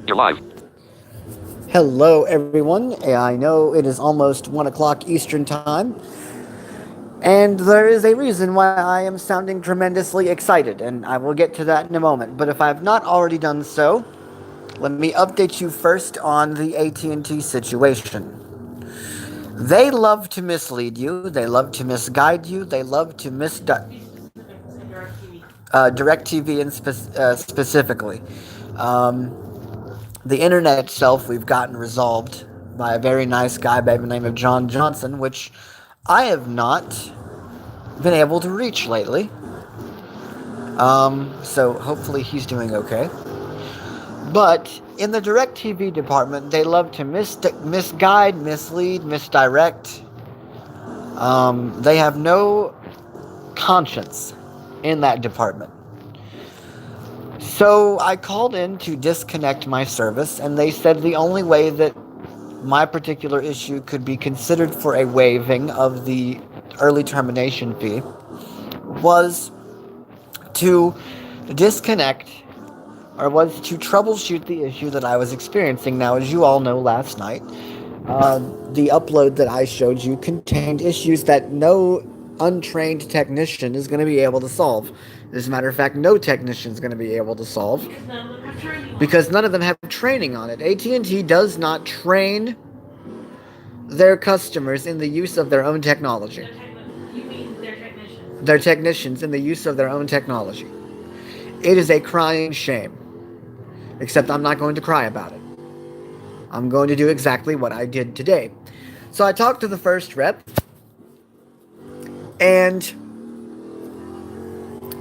You're live. Hello, everyone. I know it is almost 1 o'clock Eastern Time, and there is a reason why I am sounding tremendously excited, and I will get to that in a moment. But if I have not already done so, let me update you first on the AT&T situation. They love to mislead you, they love to misguide you, they love to DirecTV specifically. Um, the internet itself we've gotten resolved by a very nice guy by the name of John Johnson, which I have not been able to reach lately. So hopefully he's doing okay. But in the DirecTV department, they love to misguide, mislead, misdirect. They have no conscience in that department. So I called in to disconnect my service, and they said the only way that my particular issue could be considered for a waiving of the early termination fee was to disconnect or was to troubleshoot the issue that I was experiencing. Now, as you all know, last night, the upload that I showed you contained issues that no untrained technician is going to be able to solve. As a matter of fact, no technician is going to be able to solve because none of them have training on it. AT&T does not train their customers in the use of their own technology. You mean their technicians? Their technicians in the use of their own technology. It is a crying shame. Except I'm not going to cry about it. I'm going to do exactly what I did today. So I talked to the first rep, and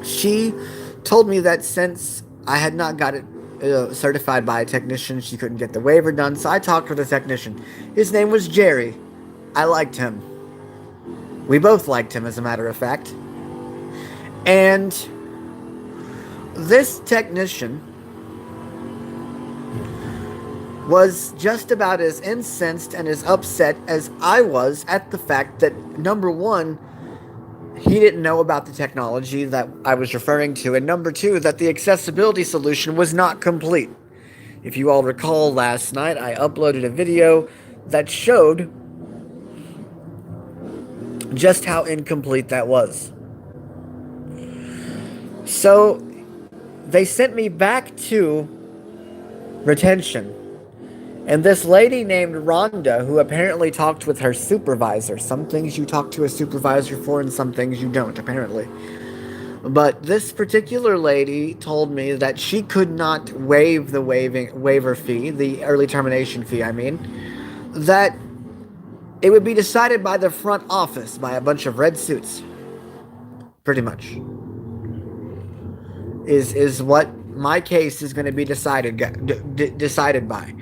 she told me that since I had not got it certified by a technician, she couldn't get the waiver done. So I talked to the technician. His name was Jerry. I liked him. We both liked him, as a matter of fact. And this technician was just about as incensed and as upset as I was at the fact that, number one, he didn't know about the technology that I was referring to, and number two, that the accessibility solution was not complete. If you all recall, last night I uploaded a video that showed just how incomplete that was. So they sent me back to retention. And this lady named Rhonda, who apparently talked with her supervisor. Some things you talk to a supervisor for and some things you don't, apparently. But this particular lady told me that she could not waive the waiver fee, the early termination fee, I mean. That it would be decided by the front office, by a bunch of red suits. Pretty much. Is what my case is going to be decided by.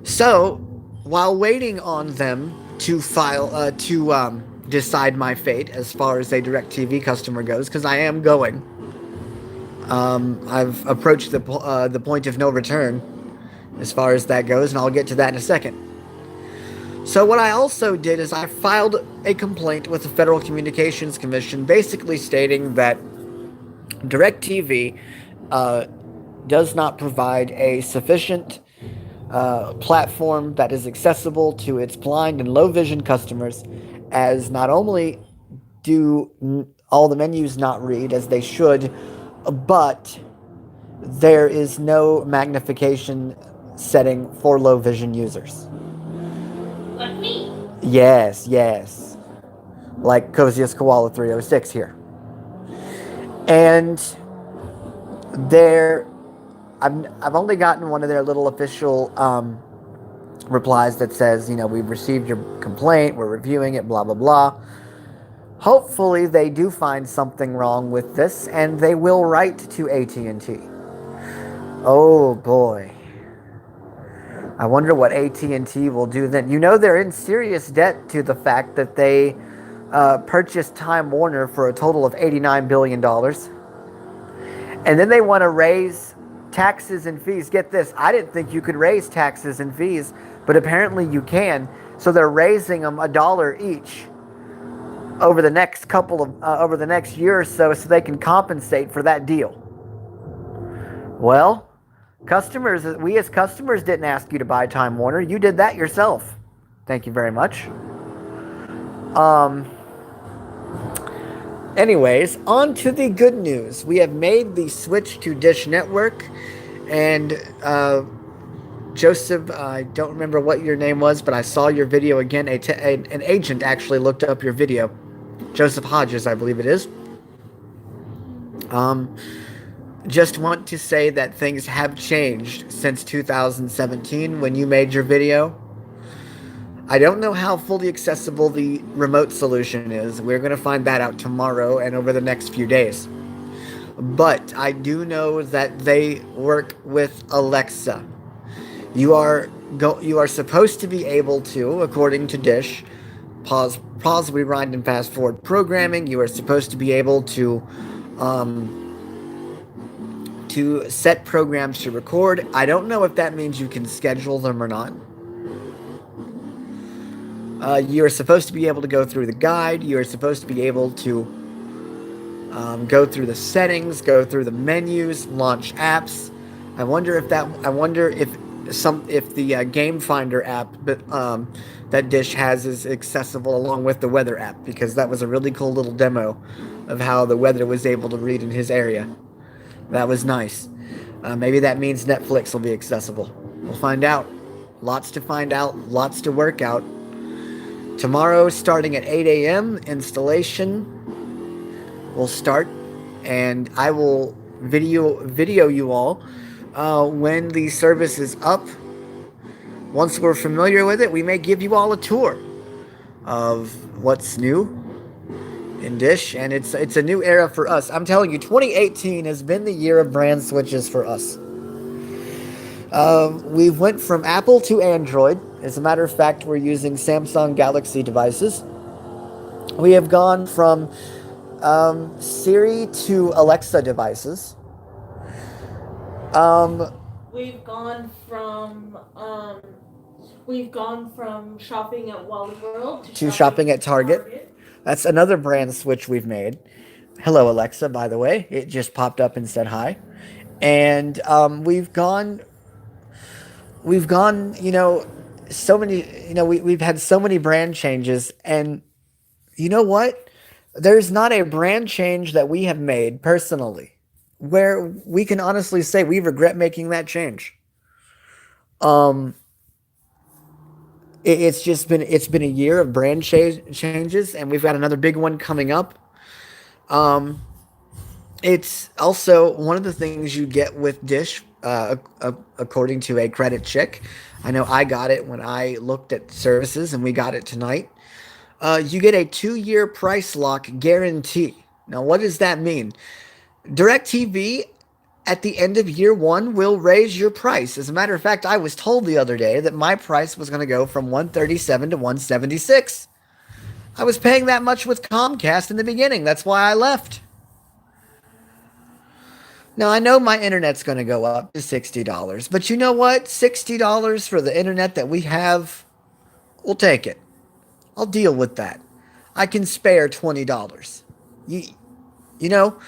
So, while waiting on them to decide my fate as far as a DirecTV customer goes, because I am going, I've approached the point of no return as far as that goes, and I'll get to that in a second. So what I also did is I filed a complaint with the Federal Communications Commission, basically stating that DirecTV does not provide a sufficient platform that is accessible to its blind and low vision customers, as not only do all the menus not read as they should, but there is no magnification setting for low vision users. Like me? Yes. Like Coziest Koala 306 here. And I've only gotten one of their little official replies that says, we've received your complaint, we're reviewing it, blah, blah, blah. Hopefully they do find something wrong with this, and they will write to AT&T. Oh, boy. I wonder what AT&T will do then. They're in serious debt to the fact that they purchased Time Warner for a total of $89 billion. And then they want to raise taxes and fees. Get this, I didn't think you could raise taxes and fees, but apparently you can. So they're raising them $1 each over the next over the next year or so they can compensate for that deal. Well, We as customers didn't ask you to buy Time Warner. You did that yourself. Thank you very much. Um, Anyways, on to the good news. We have made the switch to Dish Network, and Joseph, I don't remember what your name was, but I saw your video again. An agent actually looked up your video. Joseph Hodges, I believe it is. Um, just want to say that things have changed since 2017 when you made your video. I don't know how fully accessible the remote solution is. We're going to find that out tomorrow and over the next few days. But I do know that they work with Alexa. You are supposed to be able to, according to Dish, pause, rewind, and fast forward programming. You are supposed to be able to set programs to record. I don't know if that means you can schedule them or not. You are supposed to be able to go through the guide. You are supposed to be able to go through the settings, go through the menus, launch apps. I wonder if the Game Finder app that Dish has is accessible along with the weather app, because that was a really cool little demo of how the weather was able to read in his area. That was nice. Maybe that means Netflix will be accessible. We'll find out. Lots to find out. Lots to work out. Tomorrow, starting at 8 a.m., installation will start, and I will video you all when the service is up. Once we're familiar with it, we may give you all a tour of what's new in Dish, and it's a new era for us. I'm telling you, 2018 has been the year of brand switches for us. We went from Apple to Android. As a matter of fact, we're using Samsung Galaxy devices. We have gone from Siri to Alexa devices. We've gone from shopping at Wally World to shopping at Target. That's another brand switch we've made. Hello, Alexa, by the way. It just popped up and said hi. And we've gone, so many, we've had so many brand changes. And you know what? There's not a brand change that we have made personally where we can honestly say we regret making that change. It's been a year of brand changes, and we've got another big one coming up. It's also one of the things you get with Dish, according to a credit check. I know I got it when I looked at services, and we got it tonight. You get a 2-year price lock guarantee. Now, what does that mean? DirecTV at the end of year 1 will raise your price. As a matter of fact, I was told the other day that my price was going to go from $137 to $176. I was paying that much with Comcast in the beginning. That's why I left. Now, I know my internet's going to go up to $60, but you know what? $60 for the internet that we have, we'll take it. I'll deal with that. I can spare $20. You know?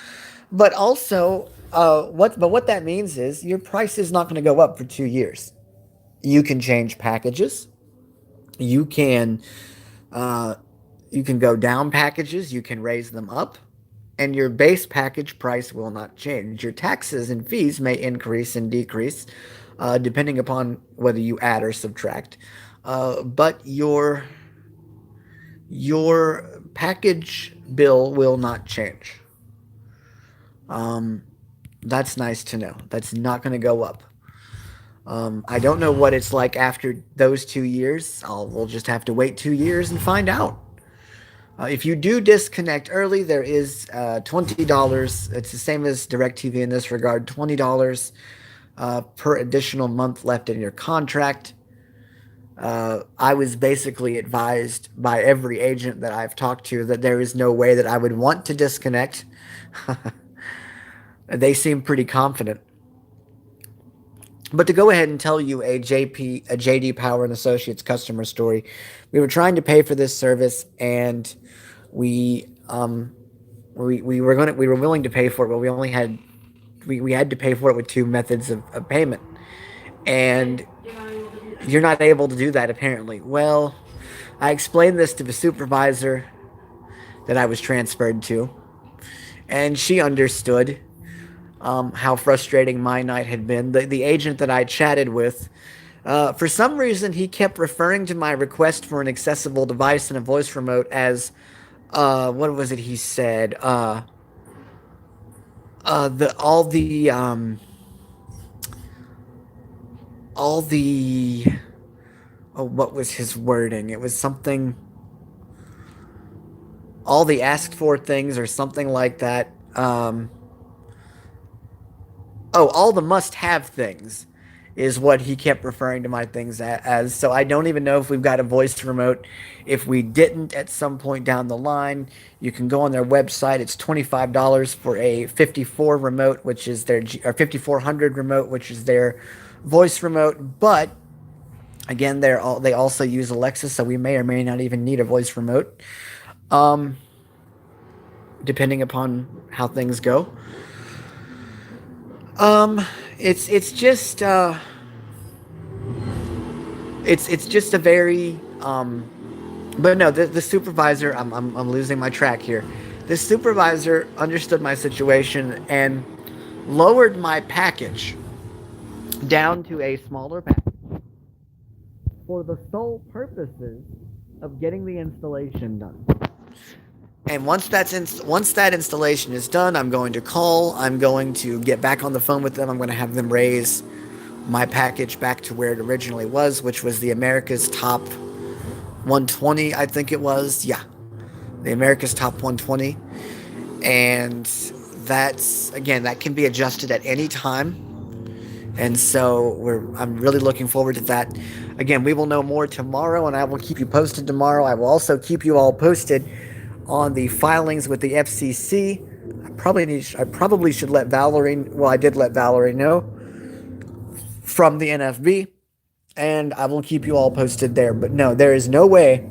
But also, what that means is your price is not going to go up for 2 years. You can change packages. You can go down packages. You can raise them up, and your base package price will not change. Your taxes and fees may increase and decrease, depending upon whether you add or subtract. But your package bill will not change. That's nice to know. That's not going to go up. I don't know what it's like after those 2 years. We'll just have to wait 2 years and find out. If you do disconnect early, there is $20. It's the same as DirecTV in this regard. $20 per additional month left in your contract. I was basically advised by every agent that I've talked to that there is no way that I would want to disconnect. They seem pretty confident. But to go ahead and tell you a JD Power and Associates customer story, we were trying to pay for this service, and we were willing to pay for it, but we had to pay for it with 2 methods of payment. and You're not able to do that. you're not able to do that apparently. Well, I explained this to the supervisor that I was transferred to, and she understood how frustrating my night had been. The agent that I chatted with, for some reason, he kept referring to my request for an accessible device and a voice remote as, what was it he said? The all the oh, what was his wording? It was something, all the asked for things or something like that. All the must have things is what he kept referring to my things as. So I don't even know if we've got a voice remote. If we didn't at some point down the line, you can go on their website. It's $25 for a 54 remote, which is their, or 5400 remote, which is their voice remote. But again, they also use Alexa, so we may or may not even need a voice remote, depending upon how things go. It's just it's just a very but no, the supervisor, I'm losing my track here. The supervisor understood my situation and lowered my package down to a smaller package for the sole purposes of getting the installation done. And once that installation is done, I'm going to get back on the phone with them. I'm going to have them raise my package back to where it originally was, which was the America's Top 120, I think it was. Yeah, the America's Top 120. And that can be adjusted at any time. And so I'm really looking forward to that. Again, we will know more tomorrow, and I will keep you posted tomorrow. I will also keep you all posted on the filings with the FCC. I probably should let Valerie, well, I did let Valerie know from the NFB, and I will keep you all posted there. But no, there is no way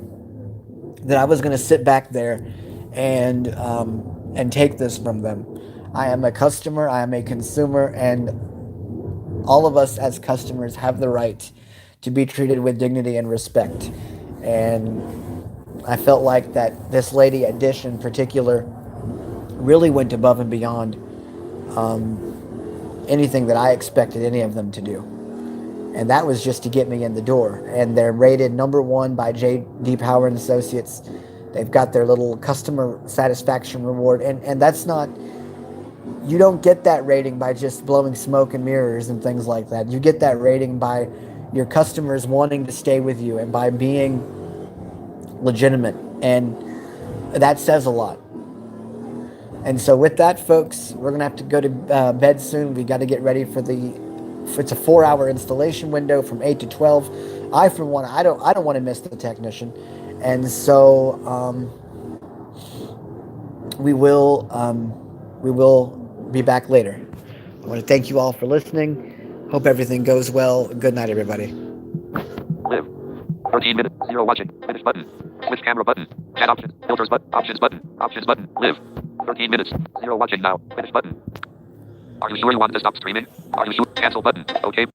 that I was going to sit back there and take this from them. I am a customer, I am a consumer, and all of us as customers have the right to be treated with dignity and respect. And I felt like that this lady at Dish in particular really went above and beyond anything that I expected any of them to do. And that was just to get me in the door. And they're rated #1 by J.D. Power and Associates. They've got their little customer satisfaction reward. And that's not, you don't get that rating by just blowing smoke and mirrors and things like that. You get that rating by your customers wanting to stay with you and by being legitimate, and that says a lot. And so with that, folks, we're gonna have to go to bed soon. We got to get ready for it's a 4-hour installation window from 8 to 12. I for one, I don't want to miss the technician, and so we will be back later. I want to thank you all for listening. Hope everything goes well. Good night, everybody. Live. 13 minutes. 0 watching. Finish button. Switch camera button. Chat options. Filters button. Options button. Options button. Live. 13 minutes. 0 watching now. Finish button. Are you sure you want to stop streaming? Are you sure? Cancel button. Okay.